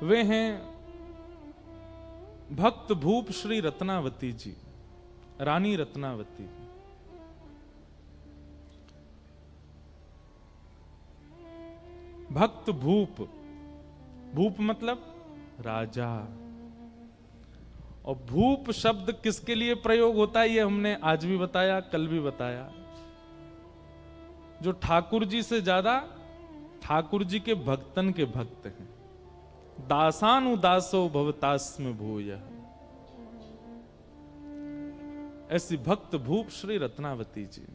वे हैं भक्त भूप श्री रत्नावती जी, रानी रत्नावती। भक्त भूप, भूप मतलब राजा, और भूप शब्द किसके लिए प्रयोग होता है ये हमने आज भी बताया, कल भी बताया। जो ठाकुर जी से ज्यादा ठाकुर जी के भक्तन के भक्त हैं। दासानुदासो भवतास्म भूयः, ऐसी भक्त भूप श्री रत्नावती जी।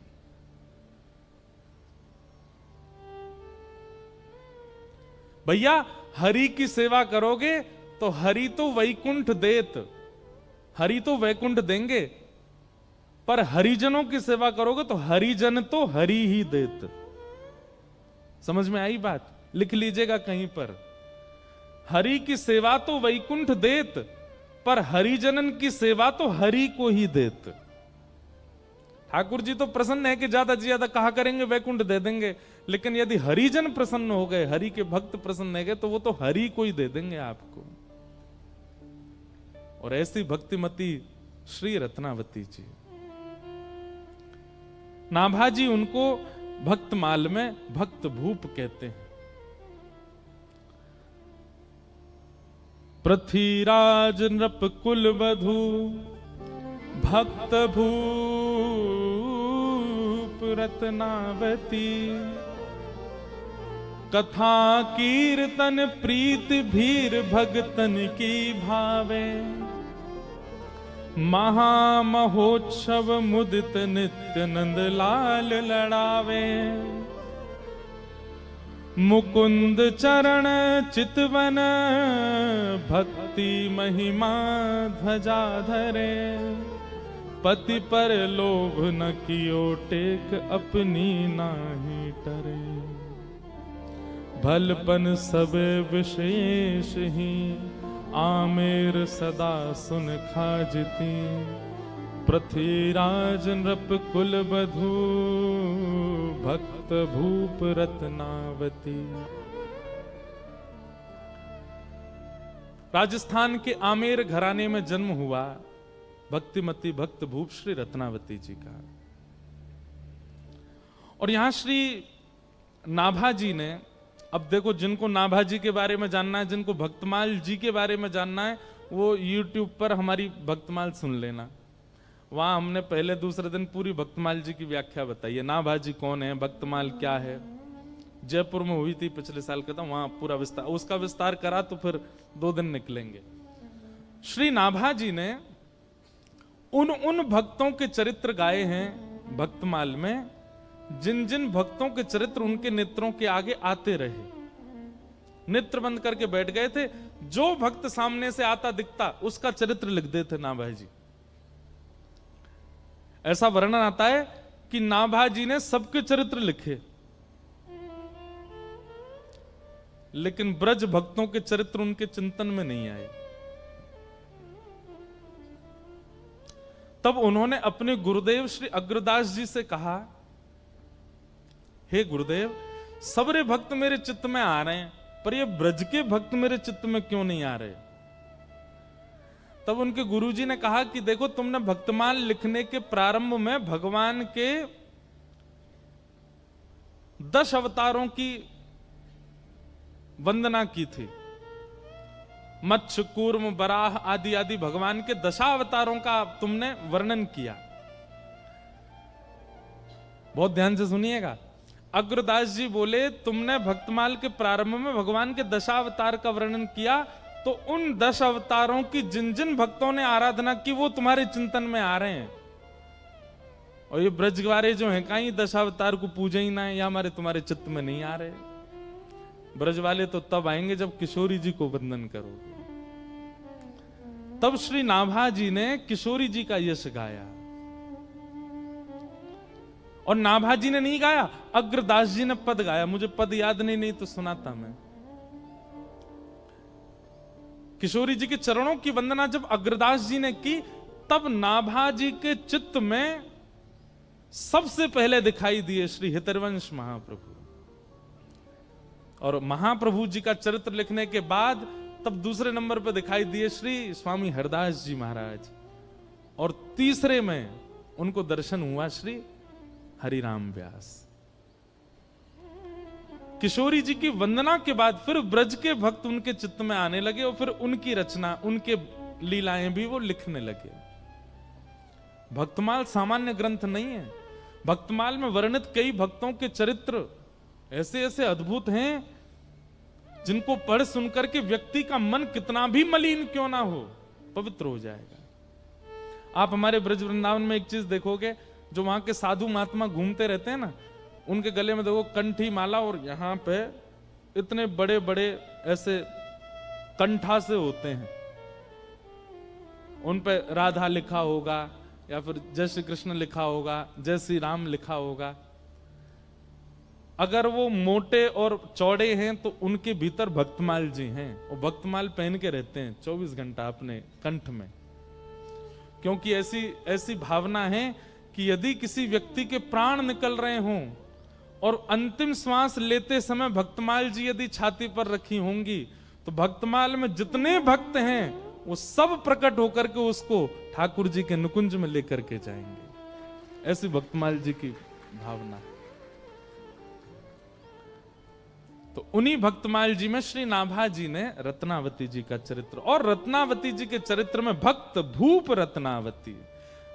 भैया हरि की सेवा करोगे तो हरि तो वैकुंठ देत, हरि तो वैकुंठ देंगे, पर हरिजनों की सेवा करोगे तो हरिजन तो हरि ही देत। समझ में आई बात? लिख लीजिएगा कहीं पर, हरि की सेवा तो वैकुंठ देत, पर हरिजनन की सेवा तो हरि को ही देत। ठाकुर जी तो प्रसन्न है कि ज्यादा से ज्यादा कहा करेंगे वैकुंठ दे देंगे, लेकिन यदि हरिजन प्रसन्न हो गए, हरि के भक्त प्रसन्न हो गए, तो वो तो हरि को ही दे देंगे आपको। और ऐसी भक्तिमती श्री रत्नावती जी, नाभाजी उनको भक्तमाल में भक्त भूप कहते हैं। पृथ्वीराज नृप कुल वधु भक्त भूप रत्नावती, कथा कीर्तन प्रीत भीर भगतन की भावे, महामहोत्सव मुदित नित्य नंद लाल लड़ावे, मुकुंद चरण चितवन भक्ति महिमा ध्वजा धरे, पति पर लोभ न कियो टेक अपनी नाही टरे, भलपन सब विशेष ही आमेर सदा सुन खाजती, पृथ्वीराज नृप कुल बधू भक्त भूप रत्नावती। राजस्थान के आमेर घराने में जन्म हुआ भक्तिमती भक्त भूप श्री रत्नावती जी का। और यहां श्री नाभाजी ने, अब देखो जिनको नाभाजी के बारे में जानना है, जिनको भक्तमाल जी के बारे में जानना है, वो YouTube पर हमारी भक्तमाल सुन लेना। वहां हमने पहले दूसरे दिन पूरी भक्तमाल जी की व्याख्या बताई है। नाभाजी कौन है, भक्तमाल क्या है, जयपुर में हुई थी पिछले साल का था, वहां पूरा विस्तार, उसका विस्तार करा तो फिर 2 दिन निकलेंगे। श्री नाभाजी ने उन भक्तों के चरित्र गाए हैं भक्तमाल में, जिन जिन भक्तों के चरित्र उनके नेत्रों के आगे आते रहे, नेत्र बंद करके बैठ गए थे। जो भक्त सामने से आता दिखता उसका चरित्र लिख देते नाभाजी। ऐसा वर्णन आता है कि नाभाजी ने सबके चरित्र लिखे, लेकिन ब्रज भक्तों के चरित्र उनके चिंतन में नहीं आए। तब उन्होंने अपने गुरुदेव श्री अग्रदास जी से कहा, हे गुरुदेव, सबरे भक्त मेरे चित्त में आ रहे हैं, पर ये ब्रज के भक्त मेरे चित्त में क्यों नहीं आ रहे? तब उनके गुरुजी ने कहा कि देखो, तुमने भक्तमाल लिखने के प्रारंभ में भगवान के 10 अवतारों की वंदना की थी। मत्स्य, कूर्म, बराह आदि आदि भगवान के 10 अवतारों का तुमने वर्णन किया। बहुत ध्यान से सुनिएगा। अग्रदास जी बोले, तुमने भक्तमाल के प्रारंभ में भगवान के 10 अवतार का वर्णन किया, तो उन 10 अवतारों की जिन जिन भक्तों ने आराधना की वो तुम्हारे चिंतन में आ रहे हैं। और ये ब्रजवारे जो हैं, कहीं 10 अवतार को पूजा ही ना है, या हमारे तुम्हारे चित्त में नहीं आ रहे। ब्रज वाले तो तब आएंगे जब किशोरी जी को वंदन करोगे। तब श्री नाभाजी ने किशोरी जी का यश गाया। और नाभाजी ने नहीं गाया, अग्रदास जी ने पद गाया। मुझे पद याद नहीं तो सुनाता मैं। किशोरी जी के चरणों की वंदना जब अग्रदास जी ने की, तब नाभाजी के चित्त में सबसे पहले दिखाई दिए श्री हितरवंश महाप्रभु। और महाप्रभु जी का चरित्र लिखने के बाद तब दूसरे नंबर पर दिखाई दिए श्री स्वामी हरदास जी महाराज, और तीसरे में उनको दर्शन हुआ श्री हरिराम व्यास। किशोरी जी की वंदना के बाद फिर ब्रज के भक्त उनके चित्त में आने लगे और फिर उनकी रचना, उनके लीलाएं भी वो लिखने लगे। भक्तमाल सामान्य ग्रंथ नहीं है। भक्तमाल में वर्णित कई भक्तों के चरित्र ऐसे ऐसे अद्भुत हैं जिनको पढ़ सुनकर के व्यक्ति का मन कितना भी मलिन क्यों ना हो, पवित्र हो जाएगा। आप हमारे ब्रज वृंदावन में एक चीज देखोगे, जो वहां के साधु महात्मा घूमते रहते हैं ना, उनके गले में देखो कंठी माला, और यहां पे इतने बड़े बड़े ऐसे कंठा से होते हैं, उन पे राधा लिखा होगा या फिर जय श्री कृष्ण लिखा होगा, जय श्री राम लिखा होगा। अगर वो मोटे और चौड़े हैं तो उनके भीतर भक्तमाल जी हैं, वो भक्तमाल पहन के रहते हैं 24 घंटा अपने कंठ में, क्योंकि ऐसी भावना है कि यदि किसी व्यक्ति के प्राण निकल रहे हों और अंतिम श्वास लेते समय भक्तमाल जी यदि छाती पर रखी होंगी, तो भक्तमाल में जितने भक्त हैं वो सब प्रकट होकर के उसको ठाकुर जी के नुकुंज में लेकर के जाएंगे। ऐसी भक्तमाल जी की भावना। तो उन्हीं भक्तमाल जी में श्री नाभा जी ने रत्नावती जी का चरित्र, और रत्नावती जी के चरित्र में भक्त भूप रत्नावती।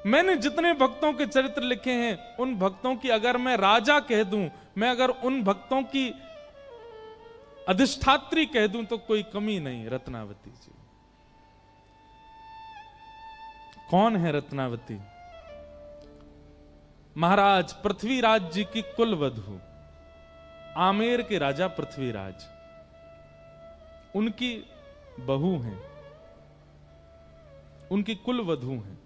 मैंने जितने भक्तों के चरित्र लिखे हैं, उन भक्तों की अगर मैं राजा कह दूं, मैं अगर उन भक्तों की अधिष्ठात्री कह दूं, तो कोई कमी नहीं। रत्नावती जी कौन है? रत्नावती महाराज पृथ्वीराज जी की कुल वधू, आमेर के राजा पृथ्वीराज, उनकी बहू हैं, उनकी कुल वधू हैं।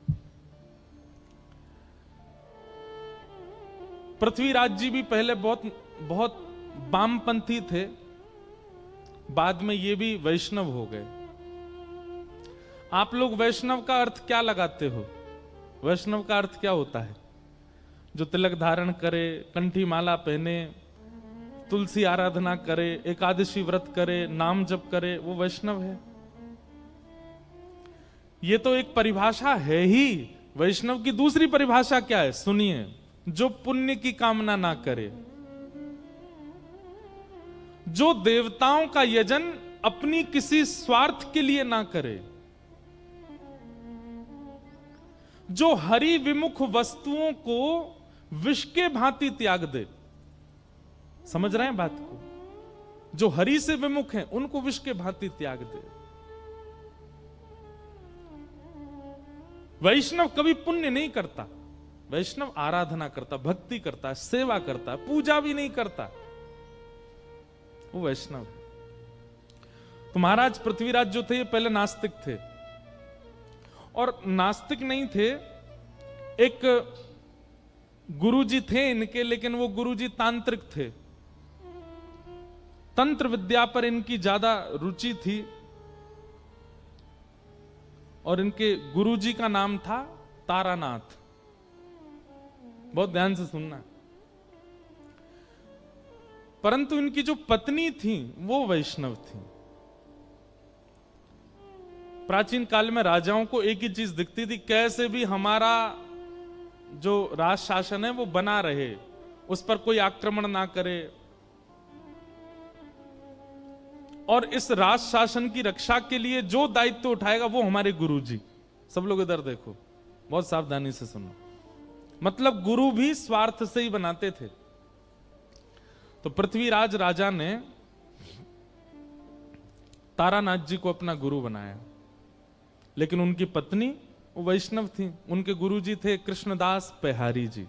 पृथ्वीराज जी भी पहले बहुत वामपंथी थे, बाद में ये भी वैष्णव हो गए। आप लोग वैष्णव का अर्थ क्या लगाते हो? वैष्णव का अर्थ क्या होता है? जो तिलक धारण करे, कंठी माला पहने, तुलसी आराधना करे, एकादशी व्रत करे, नाम जप करे, वो वैष्णव है। ये तो एक परिभाषा है ही। वैष्णव की दूसरी परिभाषा क्या है? सुनिए, जो पुण्य की कामना ना करे, जो देवताओं का यजन अपनी किसी स्वार्थ के लिए ना करे, जो हरि विमुख वस्तुओं को विष के भांति त्याग दे। समझ रहे हैं बात को? जो हरि से विमुख हैं उनको विष के भांति त्याग दे। वैष्णव कभी पुण्य नहीं करता, वैष्णव आराधना करता, भक्ति करता, सेवा करता, पूजा भी नहीं करता, वो वैष्णव है। तो महाराज पृथ्वीराज जो थे ये पहले नास्तिक थे, और नास्तिक नहीं थे, एक गुरुजी थे इनके, लेकिन वो गुरुजी तांत्रिक थे। तंत्र विद्या पर इनकी ज्यादा रुचि थी, और इनके गुरुजी का नाम था तारानाथ। बहुत ध्यान से सुनना। परंतु इनकी जो पत्नी थी वो वैष्णव थी। प्राचीन काल में राजाओं को एक ही चीज दिखती थी, कैसे भी हमारा जो राज शासन है वो बना रहे, उस पर कोई आक्रमण ना करे, और इस राज शासन की रक्षा के लिए जो दायित्व उठाएगा वो हमारे गुरुजी। सब लोग इधर देखो, बहुत सावधानी से सुनो। मतलब गुरु भी स्वार्थ से ही बनाते थे। तो पृथ्वीराज राजा ने तारानाथ जी को अपना गुरु बनाया, लेकिन उनकी पत्नी वो वैष्णव थी। उनके गुरुजी थे कृष्णदास पेहारी जी।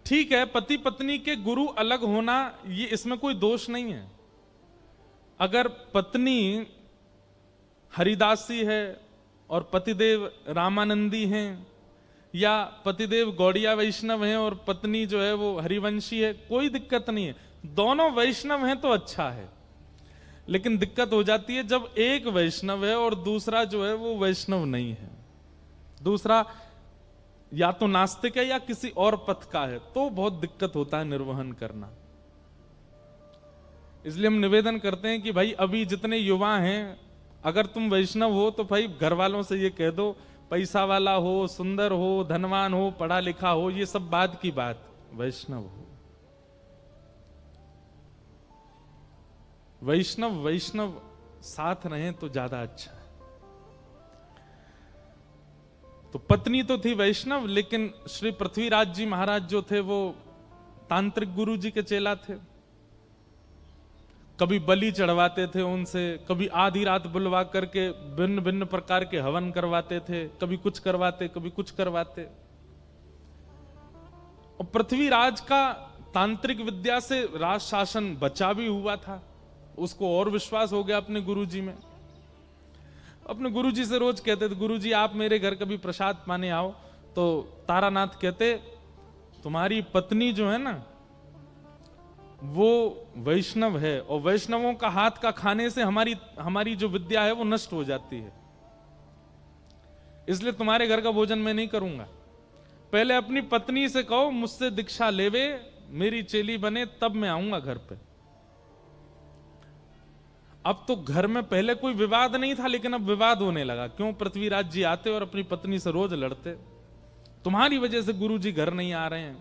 ठीक है, पति पत्नी के गुरु अलग होना, ये इसमें कोई दोष नहीं है। अगर पत्नी हरिदासी है और पतिदेव रामानंदी हैं, या पतिदेव गौड़िया वैष्णव हैं और पत्नी जो है वो हरिवंशी है, कोई दिक्कत नहीं है। दोनों वैष्णव हैं तो अच्छा है। लेकिन दिक्कत हो जाती है जब एक वैष्णव है और दूसरा जो है वो वैष्णव नहीं है, दूसरा या तो नास्तिक है या किसी और पथ का है, तो बहुत दिक्कत होता है निर्वहन करना। इसलिए हम निवेदन करते हैं कि भाई अभी जितने युवा हैं, अगर तुम वैष्णव हो तो भाई घर वालों से ये कह दो, पैसा वाला हो, सुंदर हो, धनवान हो, पढ़ा लिखा हो, ये सब बाद की बात, वैष्णव हो। वैष्णव वैष्णव साथ रहें तो ज्यादा अच्छा है। तो पत्नी तो थी वैष्णव, लेकिन श्री पृथ्वीराज जी महाराज जो थे वो तांत्रिक गुरु जी के चेला थे। कभी बलि चढ़वाते थे उनसे, कभी आधी रात बुलवा करके भिन्न भिन्न प्रकार के हवन करवाते थे, कभी कुछ करवाते कभी कुछ करवाते। और पृथ्वीराज का तांत्रिक विद्या से राज शासन बचा भी हुआ था, उसको और विश्वास हो गया अपने गुरुजी में। अपने गुरुजी से रोज कहते थे, गुरुजी आप मेरे घर कभी प्रसाद पाने आओ, तो तारानाथ कहते तुम्हारी पत्नी जो है ना वो वैष्णव है, और वैष्णवों का हाथ का खाने से हमारी जो विद्या है वो नष्ट हो जाती है, इसलिए तुम्हारे घर का भोजन मैं नहीं करूंगा। पहले अपनी पत्नी से कहो मुझसे दीक्षा लेवे, मेरी चेली बने, तब मैं आऊंगा घर पे। अब तो घर में पहले कोई विवाद नहीं था, लेकिन अब विवाद होने लगा। क्यों? पृथ्वीराज जी आते और अपनी पत्नी से रोज लड़ते, तुम्हारी वजह से गुरु जी घर नहीं आ रहे हैं,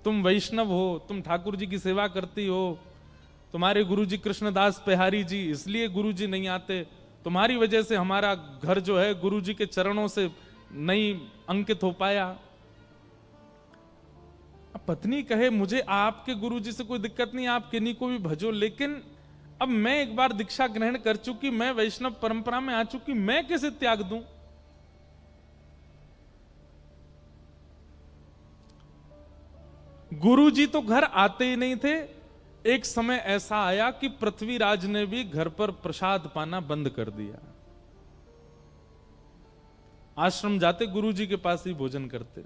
तुम वैष्णव हो, तुम ठाकुर जी की सेवा करती हो, तुम्हारे गुरु जी कृष्णदास पेहारी जी इसलिए गुरु जी नहीं आते, तुम्हारी वजह से हमारा घर जो है गुरु जी के चरणों से नहीं अंकित हो पाया। अब पत्नी कहे मुझे आपके गुरु जी से कोई दिक्कत नहीं, आप किन्हीं को भी भजो, लेकिन अब मैं एक बार दीक्षा ग्रहण कर चुकी, मैं वैष्णव परंपरा में आ चुकी, मैं कैसे त्याग दूं? गुरु जी तो घर आते ही नहीं थे। एक समय ऐसा आया कि पृथ्वीराज ने भी घर पर प्रसाद पाना बंद कर दिया, आश्रम जाते गुरु जी के पास ही भोजन करते।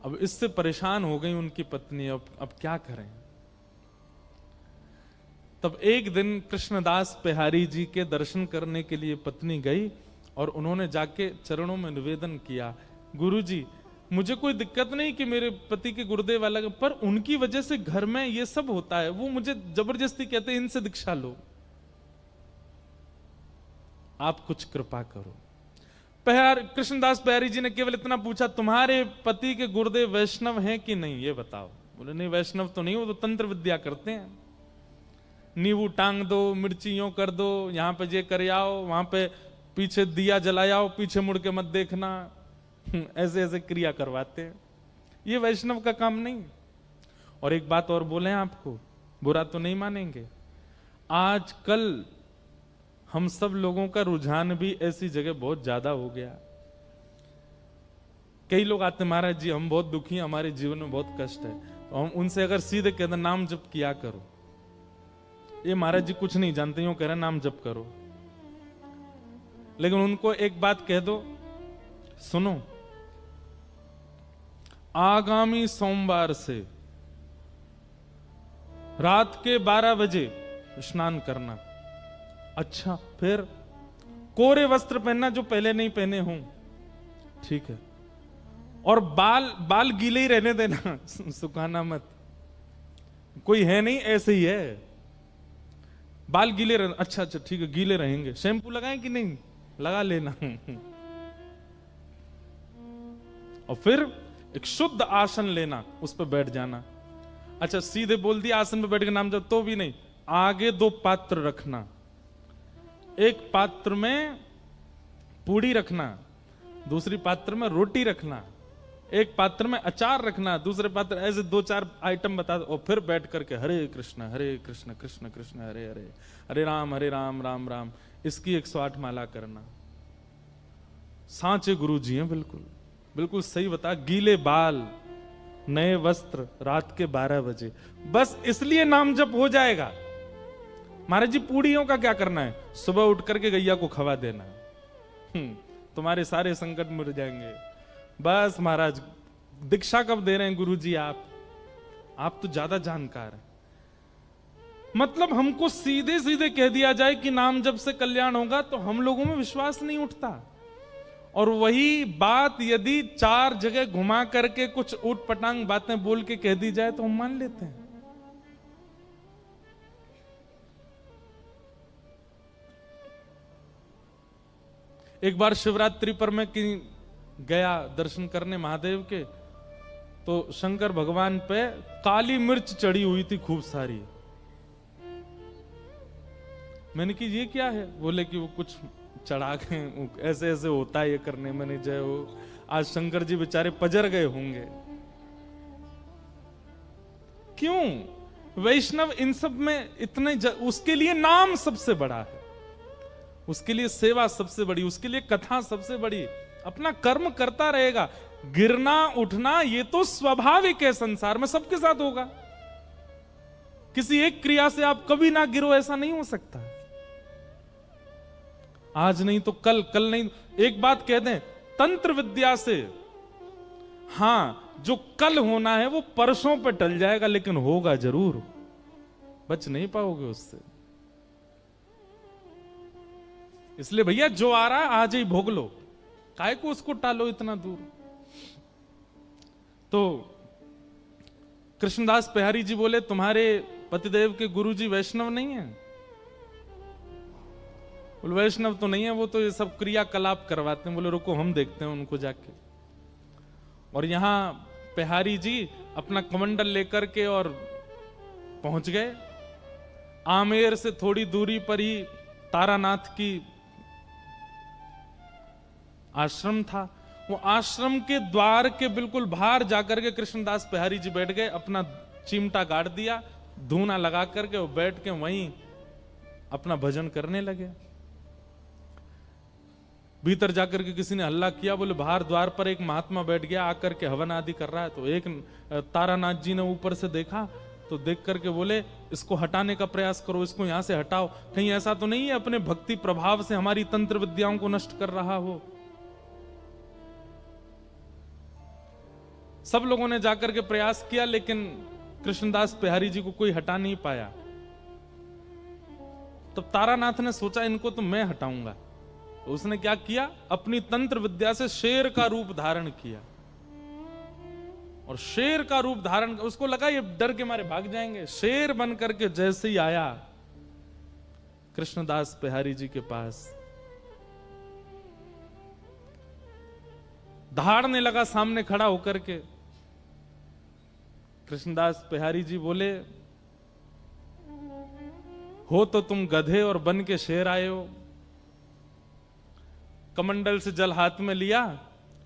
अब इससे परेशान हो गई उनकी पत्नी, अब क्या करें? तब एक दिन कृष्णदास पेहारी जी के दर्शन करने के लिए पत्नी गई और उन्होंने जाके चरणों में निवेदन किया, गुरु जी मुझे कोई दिक्कत नहीं कि मेरे पति के गुरुदेव अलग, पर उनकी वजह से घर में ये सब होता है, वो मुझे जबरदस्ती कहते हैं इनसे दीक्षा लो, आप कुछ कृपा करो। कृष्णदास पेहारी जी ने केवल इतना पूछा, तुम्हारे पति के गुरुदेव वैष्णव हैं कि नहीं, ये बताओ। बोले नहीं वैष्णव तो नहीं, वो तो तंत्र विद्या करते हैं, नींबू टांग दो, मिर्ची यूं कर दो, यहां पे ये कर आओ, वहां पे पीछे दिया जलाओ, पीछे मुड़ के मत देखना, ऐसे ऐसे क्रिया करवाते हैं, ये वैष्णव का काम नहीं। और एक बात और बोले आपको, बुरा तो नहीं मानेंगे, आजकल हम सब लोगों का रुझान भी ऐसी जगह बहुत ज्यादा हो गया। कई लोग आते महाराज जी हम बहुत दुखी हैं, हमारे जीवन में बहुत कष्ट है, तो हम उनसे अगर सीधे कहते नाम जप किया करो, ये महाराज जी कुछ नहीं जानते, यूं कह रहे नाम जप करो, लेकिन उनको एक बात कह दो, सुनो आगामी सोमवार से रात के 12 बजे स्नान करना। अच्छा, फिर कोरे वस्त्र पहनना जो पहले नहीं पहने हों, ठीक है, और बाल गीले ही रहने देना, सुखाना मत, कोई है नहीं ऐसे ही है, बाल गीले रहना। अच्छा अच्छा ठीक है, गीले रहेंगे, शैम्पू लगाएं कि नहीं, लगा लेना। और फिर एक शुद्ध आसन लेना, उस पर बैठ जाना। अच्छा सीधे बोल दिया आसन पे बैठ के नाम जब, तो भी नहीं, आगे 2 पात्र रखना, एक पात्र में पूड़ी रखना, दूसरी पात्र में रोटी रखना, एक पात्र में अचार रखना, दूसरे पात्र, ऐसे 2-4 आइटम बता दो, और फिर बैठ करके हरे कृष्ण कृष्ण कृष्ण हरे हरे, हरे राम राम राम, इसकी 108 माला करना। सांचे गुरु जी हैं, बिल्कुल बिल्कुल सही बता, गीले बाल, नए वस्त्र, रात के 12 बजे, बस इसलिए नाम जप हो जाएगा। महाराज जी पूड़ियों का क्या करना है, सुबह उठ करके गैया को खवा देना, तुम्हारे सारे संकट मिट जाएंगे। बस महाराज, दीक्षा कब दे रहे हैं गुरु जी आप तो ज्यादा जानकार हैं। मतलब हमको सीधे सीधे कह दिया जाए कि नाम जप से कल्याण होगा, तो हम लोगों में विश्वास नहीं उठता। और वही बात यदि 4 जगह घुमा करके कुछ ऊट पटांग बातें बोल के कह दी जाए तो हम मान लेते हैं। एक बार शिवरात्रि पर मैं कहीं गया दर्शन करने महादेव के, तो शंकर भगवान पे काली मिर्च चढ़ी हुई थी खूब सारी। मैंने कि ये क्या है? बोले कि वो कुछ चढ़ा के ऐसे ऐसे होता है ये करने। मैंने जय हो, आज शंकर जी बेचारे पजर गए होंगे। क्यों? वैष्णव इन सब में इतने उसके लिए नाम सबसे बड़ा है, उसके लिए सेवा सबसे बड़ी, उसके लिए कथा सबसे बड़ी। अपना कर्म करता रहेगा। गिरना उठना ये तो स्वाभाविक है, संसार में सबके साथ होगा। किसी एक क्रिया से आप कभी ना गिरो ऐसा नहीं हो सकता। आज नहीं तो कल, कल नहीं। एक बात कह दें, तंत्र विद्या से हां जो कल होना है वो परसों पे टल जाएगा, लेकिन होगा जरूर, बच नहीं पाओगे उससे। इसलिए भैया जो आ रहा है आज ही भोग लो, काय को उसको टालो इतना दूर। तो कृष्णदास बिहारी जी बोले तुम्हारे पतिदेव के गुरुजी वैष्णव नहीं है? बोले वैष्णव तो नहीं है, वो तो ये सब क्रियाकलाप करवाते हैं। बोले रुको हम देखते हैं उनको जाके। और यहां बिहारी जी अपना कमंडल लेकर के और पहुंच गए। आमेर से थोड़ी दूरी पर ही तारानाथ की आश्रम था। वो आश्रम के द्वार के बिल्कुल बाहर जाकर के कृष्णदास बिहारी जी बैठ गए, अपना चिमटा गाड़ दिया, धूना लगा करके वो बैठ के वहीं अपना भजन करने लगे। भीतर जाकर के किसी ने हल्ला किया, बोले बाहर द्वार पर एक महात्मा बैठ गया आकर के हवन आदि कर रहा है। तो एक तारानाथ जी ने ऊपर से देखा, तो देख करके बोले इसको हटाने का प्रयास करो, इसको यहां से हटाओ, कहीं ऐसा तो नहीं है अपने भक्ति प्रभाव से हमारी तंत्र विद्याओं को नष्ट कर रहा हो। सब लोगों ने जाकर के प्रयास किया, लेकिन कृष्णदास बिहारी जी को कोई हटा नहीं पाया। तब तारानाथ ने सोचा इनको तो मैं हटाऊंगा। तो उसने क्या किया, अपनी तंत्र विद्या से शेर का रूप धारण किया। और शेर का रूप धारण, उसको लगा ये डर के मारे भाग जाएंगे। शेर बन करके जैसे ही आया कृष्णदास बिहारी जी के पास, दहाड़ने लगा सामने खड़ा होकर के। कृष्णदास बिहारी जी बोले हो तो तुम गधे और बन के शेर आए हो। कमंडल से जल हाथ में लिया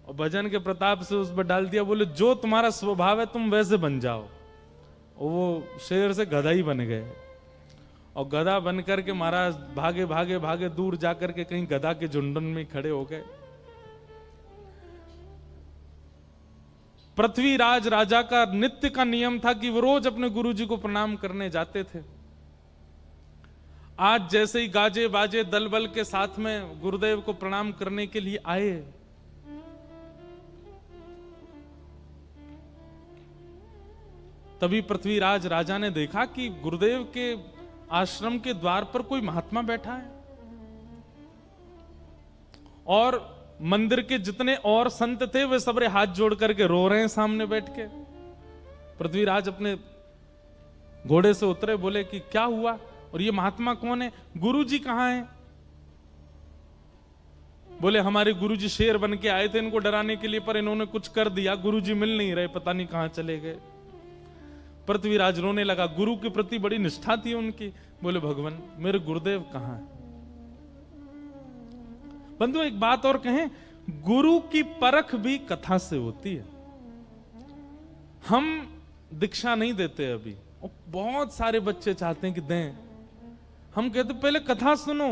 और भजन के प्रताप से उस पर डाल दिया। बोले जो तुम्हारा स्वभाव है तुम वैसे बन जाओ। और वो शेर से गधा ही बन गए। और गधा बन करके महाराज भागे भागे भागे दूर जाकर के कहीं गधा के झुंडन में खड़े हो गए। पृथ्वीराज राजा का नित्य का नियम था कि वो रोज अपने गुरुजी को प्रणाम करने जाते थे। आज जैसे ही गाजे बाजे दल बल के साथ में गुरुदेव को प्रणाम करने के लिए आए, तभी पृथ्वीराज राजा ने देखा कि गुरुदेव के आश्रम के द्वार पर कोई महात्मा बैठा है और मंदिर के जितने और संत थे वे सबरे हाथ जोड़ करके रो रहे हैं सामने बैठ के। पृथ्वीराज अपने घोड़े से उतरे, बोले कि क्या हुआ और ये महात्मा कौन है, गुरुजी कहां हैं? बोले हमारे गुरुजी शेर बन के आए थे इनको डराने के लिए, पर इन्होंने कुछ कर दिया, गुरुजी मिल नहीं रहे, पता नहीं कहां चले गए। पृथ्वीराज रोने लगा। गुरु के प्रति बड़ी निष्ठा थी उनकी। बोले भगवान मेरे गुरुदेव कहां है? बंधु एक बात और कहें, गुरु की परख भी कथा से होती है। हम दीक्षा नहीं देते अभी, और बहुत सारे बच्चे चाहते हैं कि दें। हम कहते पहले कथा सुनो,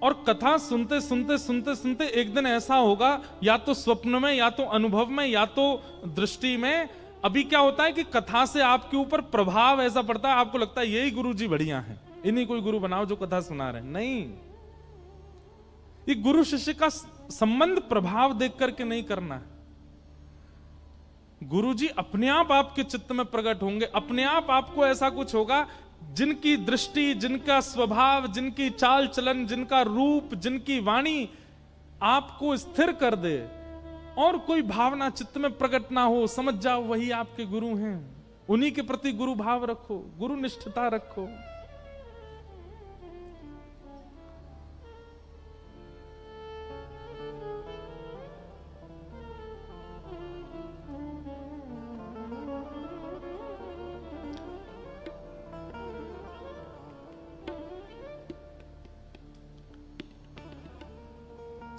और कथा सुनते सुनते सुनते सुनते एक दिन ऐसा होगा, या तो स्वप्न में, या तो अनुभव में, या तो दृष्टि में। अभी क्या होता है कि कथा से आपके ऊपर प्रभाव ऐसा पड़ता है, आपको लगता है यही गुरुजी बढ़िया है, इन्हीं कोई गुरु बनाओ जो कथा सुना रहे। नहीं, ये गुरु शिष्य का संबंध प्रभाव देख करके नहीं करना है। गुरुजी अपने आप आपके चित्त में प्रकट होंगे, अपने आप आपको ऐसा कुछ होगा जिनकी दृष्टि, जिनका स्वभाव, जिनकी चाल चलन, जिनका रूप, जिनकी वाणी आपको स्थिर कर दे, और कोई भावना चित्त में प्रकट ना हो, समझ जाओ वही आपके गुरु हैं। उन्हीं के प्रति गुरु भाव रखो, गुरु निष्ठता रखो।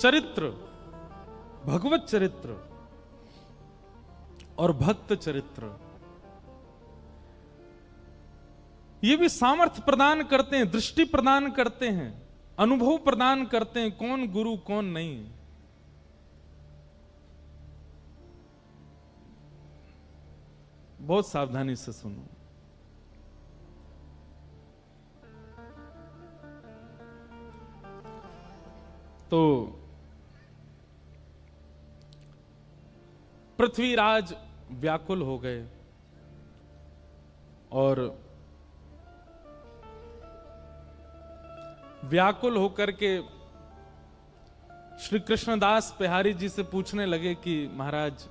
चरित्र, भगवत चरित्र और भक्त चरित्र, ये भी सामर्थ्य प्रदान करते हैं, दृष्टि प्रदान करते हैं, अनुभव प्रदान करते हैं, कौन गुरु कौन नहीं। बहुत सावधानी से सुनो। तो पृथ्वीराज व्याकुल हो गए और व्याकुल होकर के श्री कृष्णदास बिहारी जी से पूछने लगे कि महाराज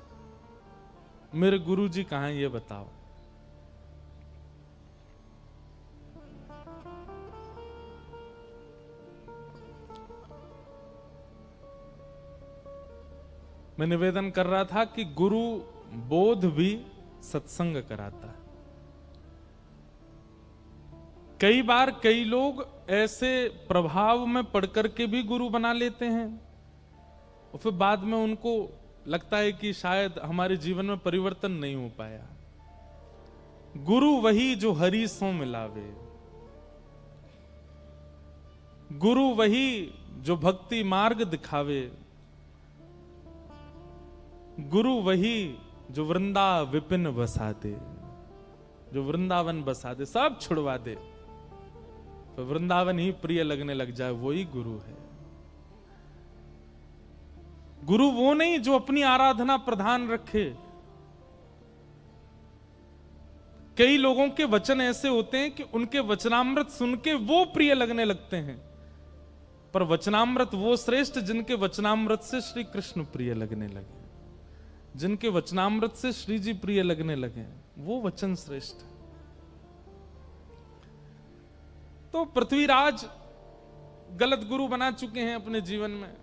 मेरे गुरु जी कहां हैं, ये बताओ। मैं निवेदन कर रहा था कि गुरु बोध भी सत्संग कराता है। कई बार कई लोग ऐसे प्रभाव में पढ़कर के भी गुरु बना लेते हैं और फिर बाद में उनको लगता है कि शायद हमारे जीवन में परिवर्तन नहीं हो पाया। गुरु वही जो हरि सो मिलावे, गुरु वही जो भक्ति मार्ग दिखावे, गुरु वही जो वृंदा विपिन बसा दे, जो वृंदावन बसा दे, सब छुड़वा दे, तो वृंदावन ही प्रिय लगने लग जाए, वही गुरु है। गुरु वो नहीं जो अपनी आराधना प्रधान रखे। कई लोगों के वचन ऐसे होते हैं कि उनके वचनामृत सुन के वो प्रिय लगने लगते हैं, पर वचनामृत वो श्रेष्ठ जिनके वचनामृत से श्री कृष्ण प्रिय लगने लगे, जिनके वचनामृत से श्री जी प्रिय लगने लगे, वो वचन श्रेष्ठ। तो पृथ्वीराज गलत गुरु बना चुके हैं अपने जीवन में।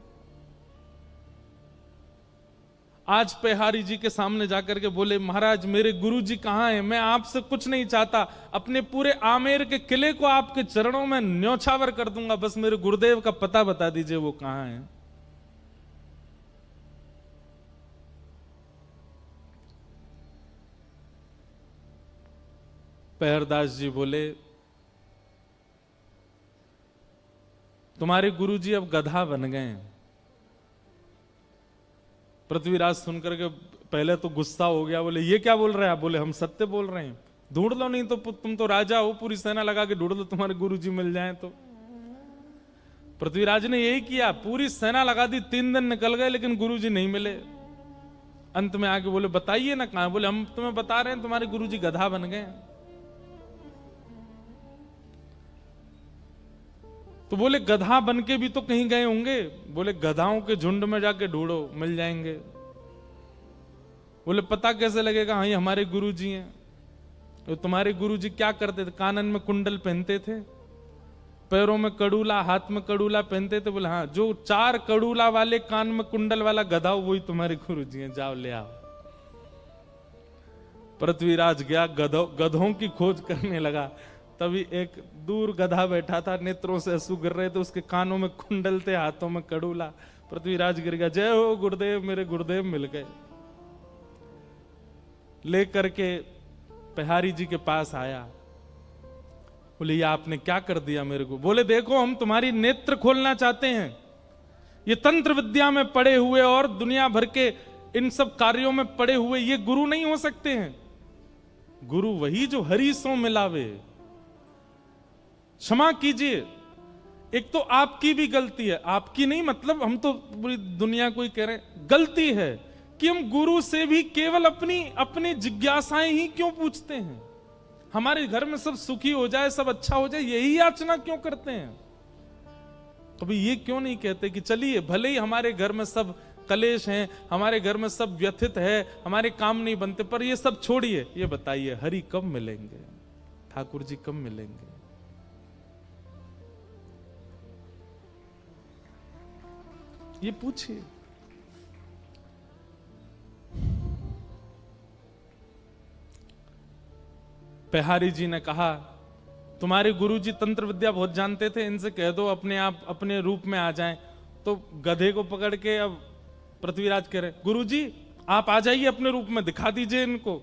आज पेहारी जी के सामने जाकर के बोले महाराज मेरे गुरु जी कहां हैं, मैं आपसे कुछ नहीं चाहता, अपने पूरे आमेर के किले को आपके चरणों में न्योछावर कर दूंगा, बस मेरे गुरुदेव का पता बता दीजिए वो कहां हैं। पेहरदास जी बोले तुम्हारे गुरुजी अब गधा बन गए हैं। पृथ्वीराज सुनकर के पहले तो गुस्सा हो गया, बोले ये क्या बोल रहे हैं आप? बोले हम सत्य बोल रहे हैं, ढूंढ लो, नहीं तो तुम तो राजा हो, पूरी सेना लगा के ढूंढ लो, तुम्हारे गुरुजी मिल जाएं तो। पृथ्वीराज ने यही किया, पूरी सेना लगा दी, 3 दिन निकल गए लेकिन गुरुजी नहीं मिले। अंत में आके बोले बताइए ना कहां? बोले हम तुम्हें बता रहे हैं तुम्हारे गुरुजी गधा बन गए। तो बोले गधा बन के भी तो कहीं गए होंगे। बोले गधाओं के झुंड में जाके ढूंढो, मिल जाएंगे। बोले पता कैसे लगेगा? हाँ ये हमारे गुरुजी हैं। तो तुम्हारे गुरुजी क्या करते थे? कानन में कुंडल पहनते थे, पैरों में कड़ूला, हाथ में कड़ूला पहनते थे। बोले हाँ, जो 4 कड़ूला वाले कान में कुंडल वाला गधा हो वही तुम्हारे गुरुजी हैं, जाओ ले आओ। पृथ्वीराज गया, गधों की खोज करने लगा। तभी एक दूर गधा बैठा था, नेत्रों से आंसू गिर रहे थे, उसके कानों में कुंडल थे, हाथों में कड़ूला। पृथ्वीराज गिर गया, जय हो गुरुदेव, मेरे गुरुदेव मिल गए। लेकर के बिहारी जी के पास आया, बोले ये आपने क्या कर दिया मेरे को? बोले देखो हम तुम्हारी नेत्र खोलना चाहते हैं। ये तंत्र विद्या में पड़े हुए और दुनिया भर के इन सब कार्यों में पड़े हुए ये गुरु नहीं हो सकते हैं। गुरु वही जो हरि सो मिलावे। क्षमा कीजिए, एक तो आपकी भी गलती है, आपकी नहीं मतलब हम तो पूरी दुनिया को ही कह रहे हैं, गलती है कि हम गुरु से भी केवल अपनी जिज्ञासाएं ही क्यों पूछते हैं। हमारे घर में सब सुखी हो जाए, सब अच्छा हो जाए, यही याचना क्यों करते हैं? कभी ये क्यों नहीं कहते कि चलिए भले ही हमारे घर में सब कलेश हैं, हमारे घर में सब व्यथित है, हमारे काम नहीं बनते, पर ये सब छोड़िए, ये बताइए हरि कब मिलेंगे, ठाकुर जी कब मिलेंगे? ये पूछिए। बिहारी जी ने कहा तुम्हारे गुरुजी तंत्र विद्या बहुत जानते थे, इनसे कह दो अपने आप अपने रूप में आ जाएं। तो गधे को पकड़ के अब पृथ्वीराज कह रहे, गुरुजी आप आ जाइए अपने रूप में, दिखा दीजिए इनको।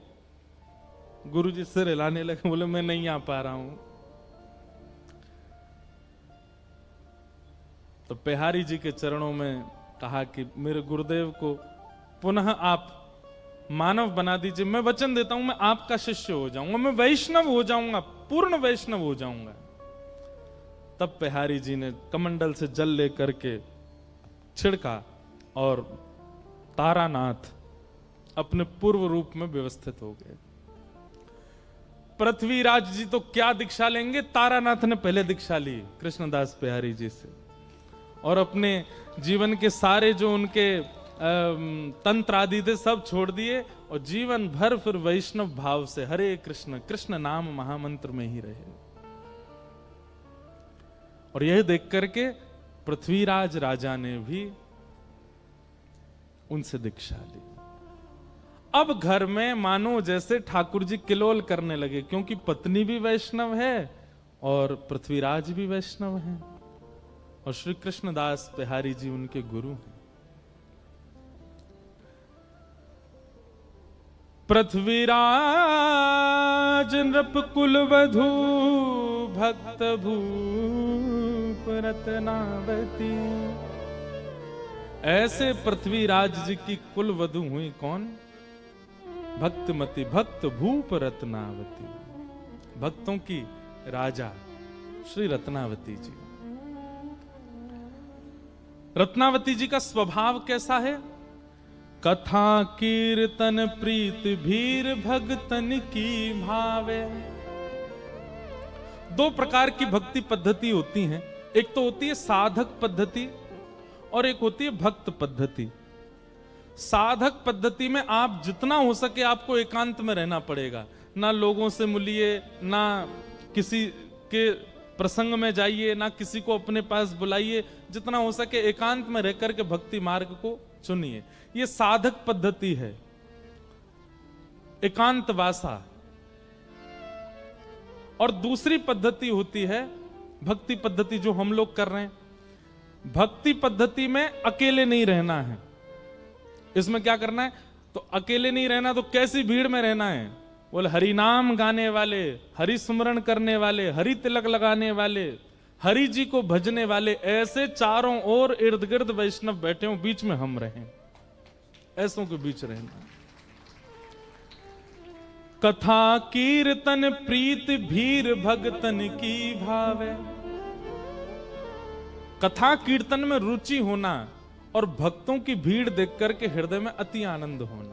गुरुजी सिर हिलाने लगे, बोले मैं नहीं आ पा रहा हूं। तो बिहारी जी के चरणों में कहा कि मेरे गुरुदेव को पुनः आप मानव बना दीजिए, मैं वचन देता हूं मैं आपका शिष्य हो जाऊंगा, मैं वैष्णव हो जाऊंगा, पूर्ण वैष्णव हो जाऊंगा। तब बिहारी जी ने कमंडल से जल लेकर के छिड़का और तारानाथ अपने पूर्व रूप में व्यवस्थित हो गए। पृथ्वीराज जी तो क्या दीक्षा लेंगे, तारानाथ ने पहले दीक्षा ली कृष्णदास बिहारी जी से, और अपने जीवन के सारे जो उनके तंत्र आदि थे सब छोड़ दिए और जीवन भर फिर वैष्णव भाव से हरे कृष्ण कृष्ण नाम महामंत्र में ही रहे। और यह देख करके पृथ्वीराज राजा ने भी उनसे दीक्षा ली। अब घर में मानो जैसे ठाकुर जी किलोल करने लगे, क्योंकि पत्नी भी वैष्णव है और पृथ्वीराज भी वैष्णव हैं और श्री कृष्णदास बिहारी जी उनके गुरु हैं। पृथ्वीराज नृप कुल वधू भक्त भूप रत्नावती। ऐसे पृथ्वीराज जी की कुल वधू हुई कौन? भक्तमती, भक्त भूप रत्नावती, भक्तों की राजा श्री रत्नावती जी। रत्नावती जी का स्वभाव कैसा है? कथा कीर्तन प्रीत भीर भगतन की भावे। दो प्रकार की भक्ति पद्धति होती हैं, एक तो होती है साधक पद्धति और एक होती है भक्त पद्धति। साधक पद्धति में आप जितना हो सके आपको एकांत में रहना पड़ेगा, ना लोगों से मिलिए, ना किसी के प्रसंग में जाइए, ना किसी को अपने पास बुलाइए, जितना हो सके एकांत में रह करके भक्ति मार्ग को चुनिए। ये साधक पद्धति है, एकांत वासा। और दूसरी पद्धति होती है भक्ति पद्धति, जो हम लोग कर रहे हैं। भक्ति पद्धति में अकेले नहीं रहना है। इसमें क्या करना है? तो अकेले नहीं रहना, तो कैसी भीड़ में रहना है? बोले हरि नाम गाने वाले, हरि स्मरण करने वाले, हरि तिलक लगाने वाले, हरि जी को भजने वाले, ऐसे चारों ओर इर्द गिर्द वैष्णव बैठे हो, बीच में हम रहें, ऐसों के बीच रहना। कथा कीर्तन प्रीत भीर भगतन की भावे। कथा कीर्तन में रुचि होना और भक्तों की भीड़ देख करके हृदय में अति आनंद होना।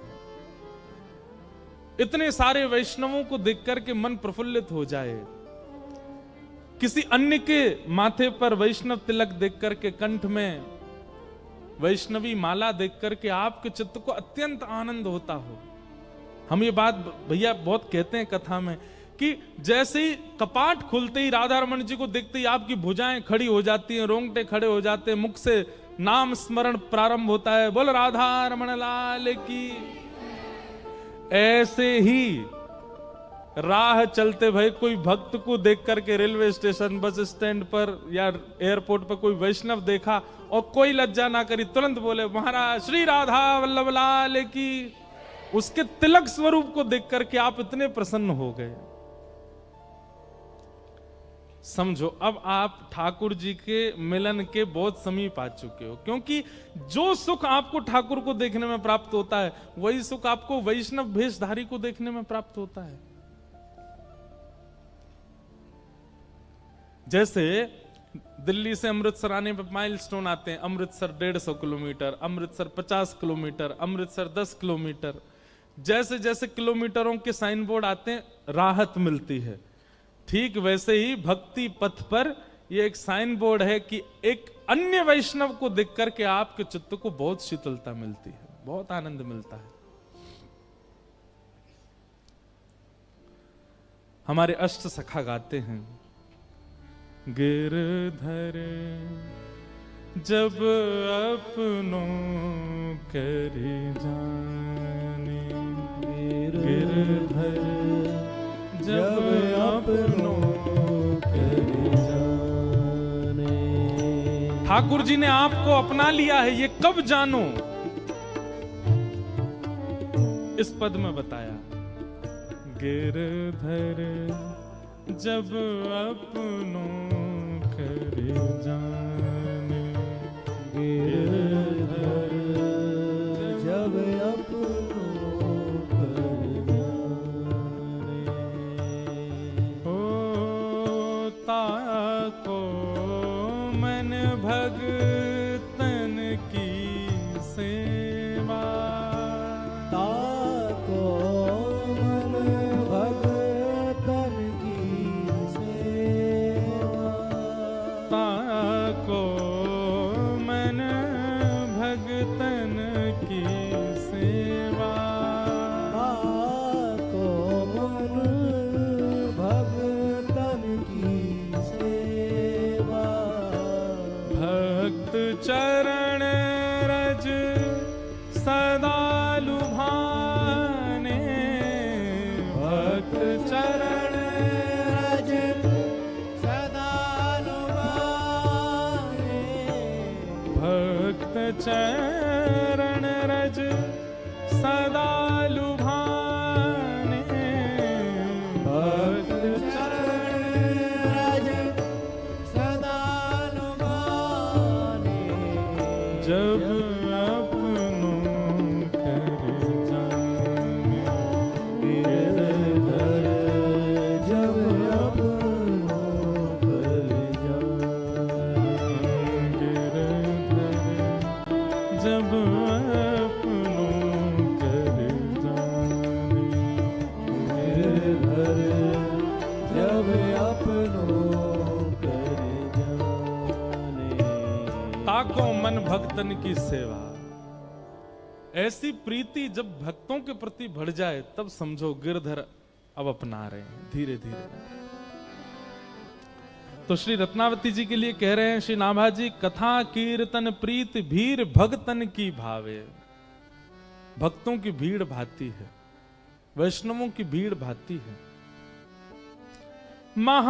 इतने सारे वैष्णवों को देख करके मन प्रफुल्लित हो जाए। किसी अन्य के माथे पर वैष्णव तिलक देख करके, कंठ में वैष्णवी माला देख करके आपके चित्त को अत्यंत आनंद होता हो। हम ये बात भैया बहुत कहते हैं कथा में कि जैसे ही कपाट खुलते ही राधा रमन जी को देखते ही आपकी भुजाएं खड़ी हो जाती हैं, रोंगटे खड़े हो जाते हैं, मुख से नाम स्मरण प्रारंभ होता है, बोल राधा रमन लाल की। ऐसे ही राह चलते भाई कोई भक्त को देख करके रेलवे स्टेशन, बस स्टैंड पर या एयरपोर्ट पर कोई वैष्णव देखा और कोई लज्जा ना करी, तुरंत बोले महाराज श्री राधा वल्लभ लाल की। उसके तिलक स्वरूप को देख करके आप इतने प्रसन्न हो गए। समझो अब आप ठाकुर जी के मिलन के बहुत समीप आ चुके हो, क्योंकि जो सुख आपको ठाकुर को देखने में प्राप्त होता है वही सुख आपको वैष्णव भेषधारी को देखने में प्राप्त होता है। जैसे दिल्ली से अमृतसर आने में माइलस्टोन आते हैं, Amritsar 150 kilometre, Amritsar 50 kilometre, Amritsar 10 kilometre. जैसे जैसे किलोमीटरों के साइन बोर्ड आते हैं राहत मिलती है। ठीक वैसे ही भक्ति पथ पर यह एक साइन बोर्ड है कि एक अन्य वैष्णव को देख करके आपके चित्त को बहुत शीतलता मिलती है, बहुत आनंद मिलता है। हमारे अष्ट सखा गाते हैं, गिरधर जब अपनों कर जाने, गिरधर जब अपनों कर जाने। ठाकुर जी ने आपको अपना लिया है, ये कब जानो? इस पद में बताया, गिरधर जब अपनों कर जाने, गिरधर जब अपनों कर जाने, होता को मन भगतन की सेवा, ताको मन भगतन की सेवा, ताको मन भगतन की सेवा, ताको मन भगतन की सेवा, भक्त चरण रज सदा लुभाने, भक्त चरण रज सदा लुभाने, भक्त चरण रज सदा लुभाने, भक्त चरण रज सदा लुभाने, जब अपनों कर जाने, गिरधर जब अपनों कर जाने, गिरधर जब अपनों कर जाने, गिरधर जब अपनों कर जाने, ताको मन भक्तन की सेवा। ऐसी प्रीति जब भक्तों के प्रति बढ़ जाए तब समझो गिरधर अब अपना रहे हैं धीरे धीरे। तो श्री रत्नावती जी के लिए कह रहे हैं श्री नाभा जी, कथा कीर्तन प्रीत भीर भगतन की भावे। भक्तों की भीड़ भाती है, वैष्णवों की भीड़ भाती है। महा